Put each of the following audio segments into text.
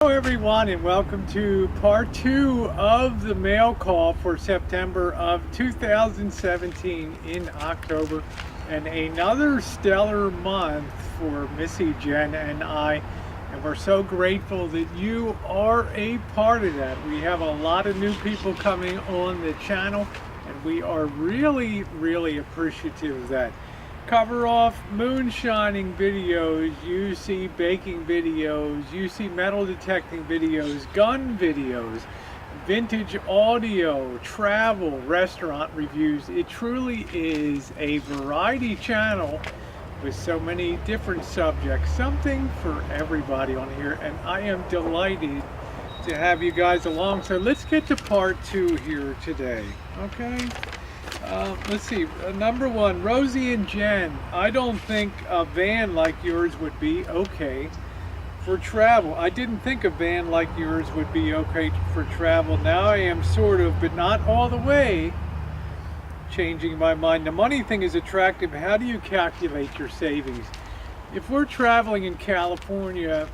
Hello everyone, and welcome to part 2 of the mail call for September of 2017 in October, and another stellar month for Missy, Jen, and I, and we're so grateful that you are a part of that. We have a lot of new people coming on the channel, and we are really appreciative of that. Cover off moonshining videos, you see baking videos, you see metal detecting videos, gun videos, vintage audio, travel, restaurant reviews. It truly is a variety channel with so many different subjects, something for everybody on here, and I am delighted to have you guys along. So let's get to part 2 here today, okay? Let's see, number 1, Rosie and Jen. I don't think a van like yours would be okay for travel. I didn't think a van like yours would be okay for travel. Now I am sort of, but not all the way, changing my mind. The money thing is attractive. How do you calculate your savings? If we're traveling in California,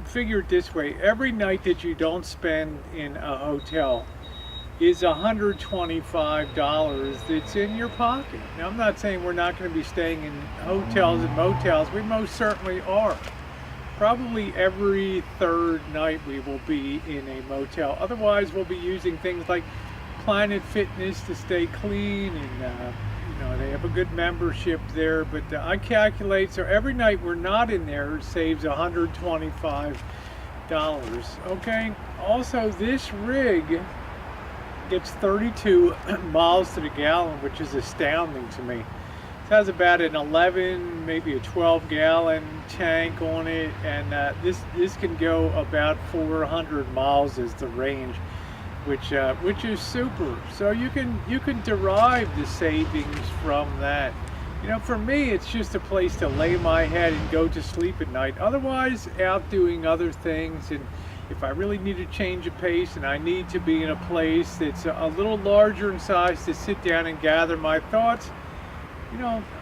figure it this way. Every night that you don't spend in a hotel is $125 that's in your pocket. Now, I'm not saying we're not going to be staying in hotels and motels. We most certainly are. Probably every third night we will be in a motel. Otherwise, we'll be using things like Planet Fitness to stay clean, and they have a good membership there. But I calculate, so every night we're not in there saves $125. Okay. Also, this rig gets 32 miles to the gallon, which is astounding to me. It has about an 11, maybe a 12-gallon tank on it, and this can go about 400 miles as the range, which is super. So you can derive the savings from that. You know, for me, it's just a place to lay my head and go to sleep at night. Otherwise, out doing other things. And if I really need to change a pace and I need to be in a place that's a little larger in size to sit down and gather my thoughts,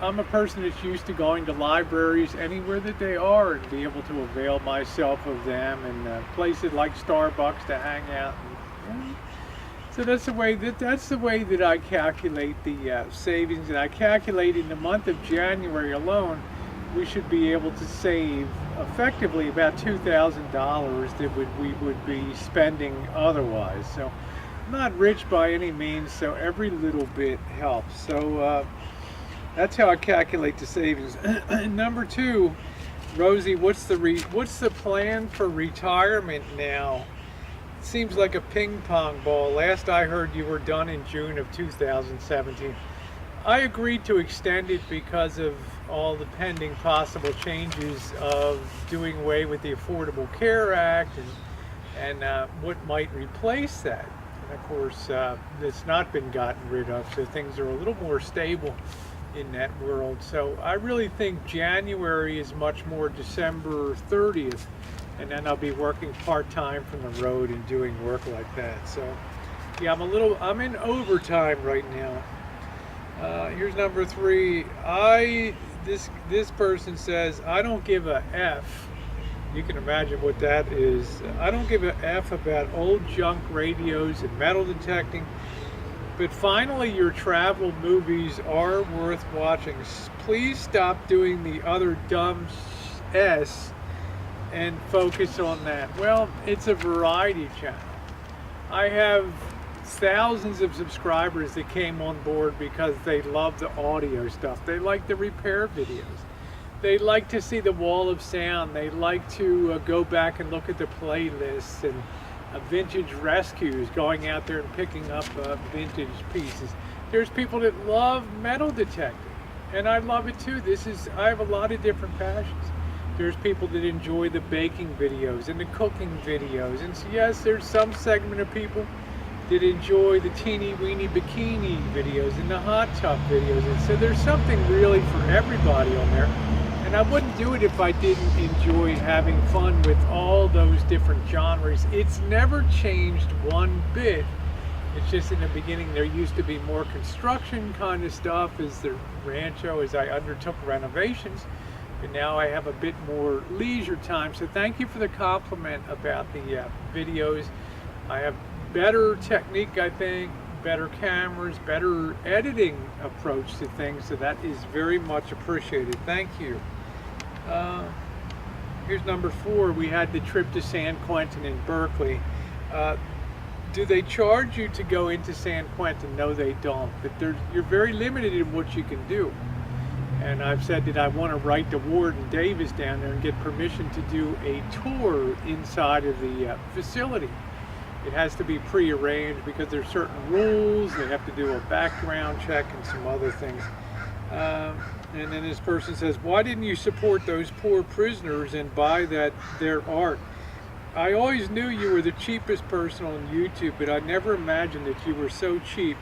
I'm a person that's used to going to libraries anywhere that they are and be able to avail myself of them, and places like Starbucks to hang out. So that's the way that I calculate the savings, and I calculate in the month of January alone, we should be able to save effectively about $2,000 that we would be spending otherwise. So I'm not rich by any means, so every little bit helps. So that's how I calculate the savings. Number 2, Rosie, what's the plan for retirement now? It seems like a ping pong ball. Last I heard, you were done in June of 2017. I agreed to extend it because of all the pending possible changes of doing away with the Affordable Care Act and what might replace that. And of course, it's not been gotten rid of, so things are a little more stable in that world. So I really think January is much more December 30th, and then I'll be working part-time from the road and doing work like that. So yeah, I'm in overtime right now. Here's number 3. This person says, I don't give a F. You can imagine what that is. I don't give a F about old junk radios and metal detecting, but finally your travel movies are worth watching. Please stop doing the other dumb S and focus on that. Well, it's a variety channel. I have thousands of subscribers that came on board because they love the audio stuff. They like the repair videos. They like to see the wall of sound. They like to go back and look at the playlists and vintage rescues, going out there and picking up vintage pieces. There's people that love metal detecting, and I love it too. I have a lot of different passions. There's people that enjoy the baking videos and the cooking videos, and so yes, there's some segment of people that enjoy the teeny weeny bikini videos and the hot tub videos, and so there's something really for everybody on there. And I wouldn't do it if I didn't enjoy having fun with all those different genres. It's never changed one bit. It's just in the beginning there used to be more construction kind of stuff as the rancho, as I undertook renovations. but now I have a bit more leisure time. So thank you for the compliment about the videos. I have better technique, I think, better cameras, better editing approach to things, so that is very much appreciated. Thank you. Here's number 4. We had the trip to San Quentin in Berkeley. Do they charge you to go into San Quentin? No, they don't. But you're very limited in what you can do. And I've said that I want to write to Warden Davis down there and get permission to do a tour inside of the facility. It has to be pre-arranged because there's certain rules. They have to do a background check and some other things. And then this person says, why didn't you support those poor prisoners and buy their art? I always knew you were the cheapest person on YouTube, but I never imagined that you were so cheap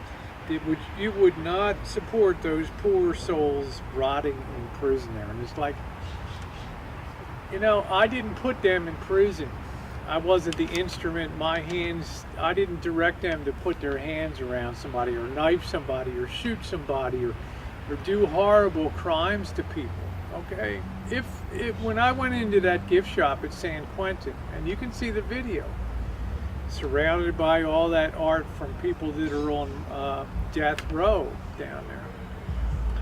that you would not support those poor souls rotting in prison there. And it's like, you know, I didn't put them in prison. I wasn't the instrument. My hands, I didn't direct them to put their hands around somebody or knife somebody or shoot somebody or do horrible crimes to people. Okay, if when I went into that gift shop at San Quentin, and you can see the video, surrounded by all that art from people that are on death row down there,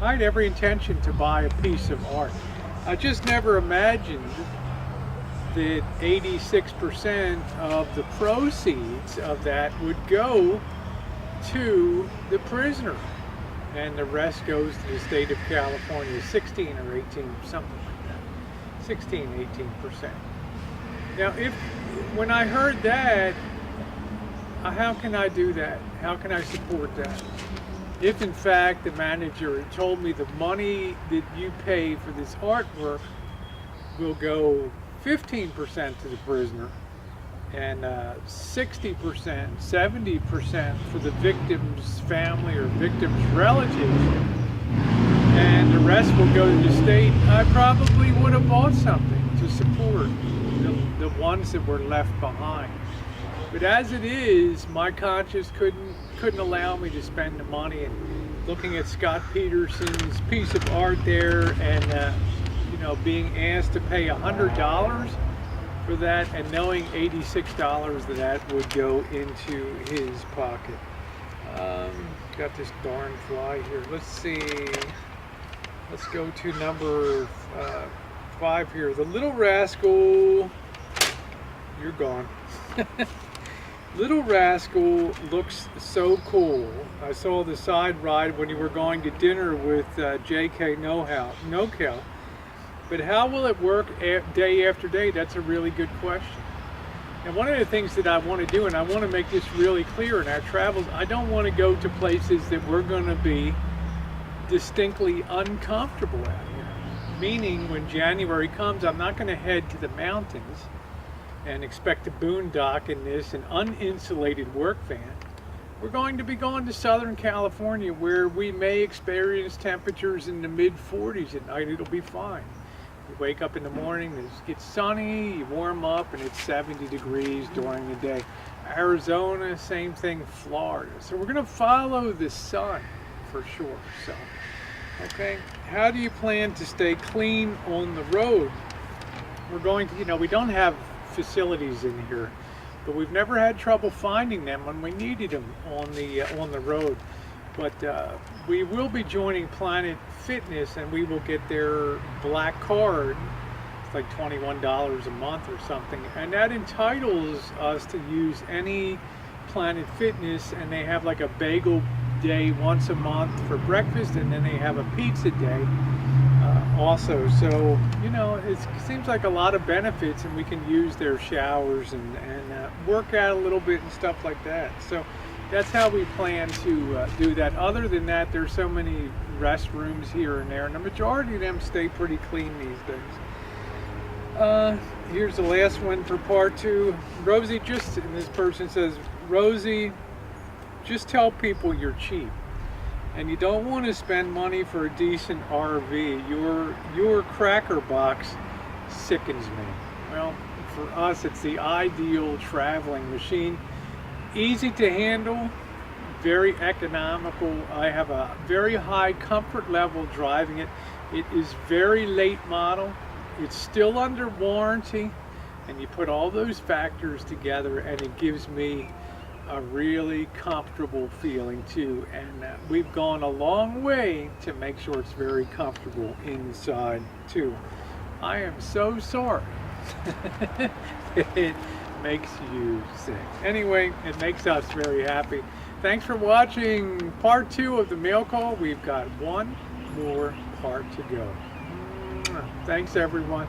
I had every intention to buy a piece of art. I just never imagined that 86% of the proceeds of that would go to the prisoner, and the rest goes to the state of California, 16 or 18, something like that, 16, 18%. Now, when I heard that, how can I do that? How can I support that? If in fact the manager had told me the money that you pay for this artwork will go 15% to the prisoner and 60%, 70% for the victim's family or victim's relatives, and the rest will go to the state, I probably would have bought something to support the ones that were left behind. But as it is, my conscience couldn't allow me to spend the money. And looking at Scott Peterson's piece of art there, and you know, being asked to pay $100 for that, and knowing $86 of that would go into his pocket. Got this darn fly here. Let's see. Let's go to number 5 here. The Little Rascal. You're gone. Little Rascal looks so cool. I saw the side ride when you were going to dinner with J.K. NoCal. But how will it work day after day? That's a really good question. And one of the things that I want to do, and I want to make this really clear in our travels, I don't want to go to places that we're going to be distinctly uncomfortable at here. Meaning, when January comes, I'm not going to head to the mountains and expect to boondock in this an uninsulated work van. We're going to be going to Southern California, where we may experience temperatures in the mid-40s at night. It'll be fine. You wake up in the morning, it gets sunny, you warm up, and it's 70 degrees during the day. Arizona, same thing, Florida. So we're going to follow the sun for sure. So, okay, how do you plan to stay clean on the road? We're going to, we don't have facilities in here, but we've never had trouble finding them when we needed them on the road. But we will be joining Planet Fitness, and we will get their black card. It's like $21 a month or something, and that entitles us to use any Planet Fitness. And they have like a bagel day once a month for breakfast, and then they have a pizza day also. So it seems like a lot of benefits, and we can use their showers and work out a little bit and stuff like that. So that's how we plan to do that. Other than that, there's so many restrooms here and there, and the majority of them stay pretty clean these days. Here's the last one for part 2. Rosie, and this person says, Rosie, just tell people you're cheap and you don't want to spend money for a decent RV. Your cracker box sickens me. Well, for us, it's the ideal traveling machine. Easy to handle, very economical. I have a very high comfort level driving it. It is very late model. It's still under warranty, and you put all those factors together and it gives me a really comfortable feeling too. And we've gone a long way to make sure it's very comfortable inside too. I am so sorry. It makes you sick. Anyway, it makes us very happy. Thanks for watching part 2 of the mail call. We've got one more part to go. Thanks everyone.